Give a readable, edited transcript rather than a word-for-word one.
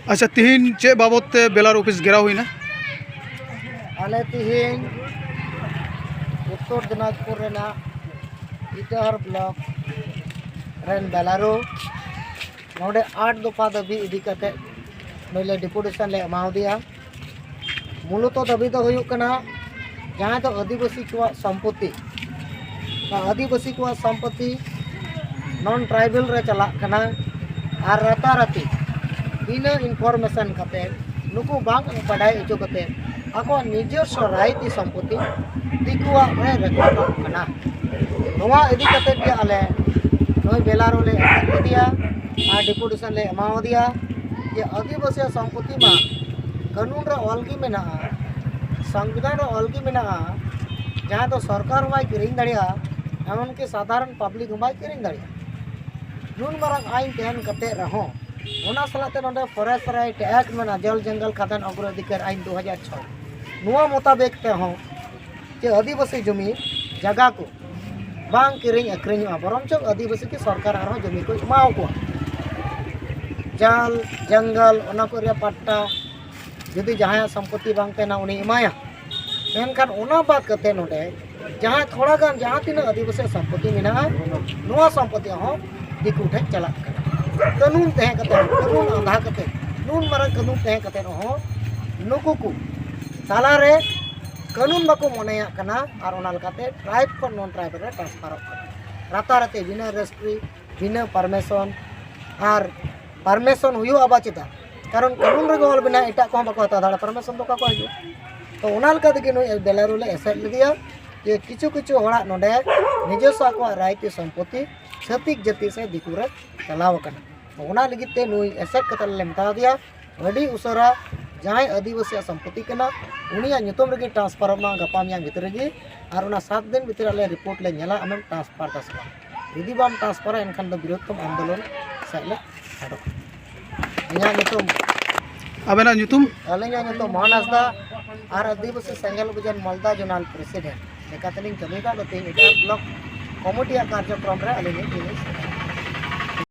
अच्छा तिहिन चे बाबत ते बेलार ऑफिस घेरा हुई ना आले तिहिन उत्तर दिनाजपुर रेना इटाहर ब्लॉक रेन बेलारो नोडे 8 दफा दाबी इदी कते नोले डिपुटेशन ले एमाउदिया मूलत दाबी दो हुयुक कना जहां तो आदिवासी को संपत्ति नॉन ट्राइबल रे चला कना और राताराती बिना इनफॉर्मेशन कते नुकु बांग बडाय इचो कते ako নিজস্ব রাইতি সম্পত্তি দিকুয়া রে রেকর্ড কনা নোয়া ইদি কতে কি আলে নয় বেলারো ले दिया आ डिपुटेशन ले एमाओ दिया ये आदिवासी सम्पत्ति मा कानून रे अलगी मेना संविधान रे अलगी मेना जहां तो सरकार माय किरिंग दाड़िया एमन के साधारण पब्लिक माय किरिंग दाड़िया नुन मारंग आइन तेहन कते रहो ओना सलाते नोडे फॉरेस्ट राइट एक्ट मेना जल जंगल खातन अग्राधिकार आइन 2006 नुआ मुताबिक ते हो जे आदिवासी जमी जगह को बांग किरिंग अक्रिंगा बरंच आदिवासी की सरकार आरो जमी को एमाओ को जल जंगल ओना को रे पट्टा यदि जहां संपत्ति बांग तेना उनी एमाया मेनखान ओना बात कते नोडे जहां थोड़ा गान जहां तीन आदिवासी संपत्ति मेना नुआ संपत्ति हो दिकु ठे चला कानून तहे कते कानून आधा कते नून मारा कानून तहे कते हो नुकु को ताला रे कानून बाको मनेया कना और ओना लकाते ट्राइब को नॉन ट्राइब रे ट्रांसफर राताराते बिना रजिस्ट्री बिना परमिशन और परमिशन हुयो आबा चिता कारण कानून रे गोल बिना एटा को बाको हता दाड़ा परमिशन तो का को हिजो तो ओना लका दगे नो बेलारो ले एसेट लिया ये किछु होड़ा नोडे निजस्व को राइती संपत्ति छतिक जाति से दिकु रे चलाव कना ओना लगिते नुई एसेट कतल ले मता दिया अडी उसरा जहां आदिवासी संपत्ति कना उनिया नितम रे ट्रांसफर ना गपामिया भीतर गे और उना 7 दिन भीतर ले रिपोर्ट ले नेला आम ट्रांसफर दसबा यदि बाम ट्रांसफर एनखान दो विरोधतम आंदोलन साले हाडो इना नितम अबेना नितुम अलेंगा नितम महानासदा और आदिवासी संगल बुजन मालदा जोनल प्रेसिडेंट लेकातलिंग कमी का गते इटा ब्लॉक कमिटी कार्यक्रम रे अलेंगे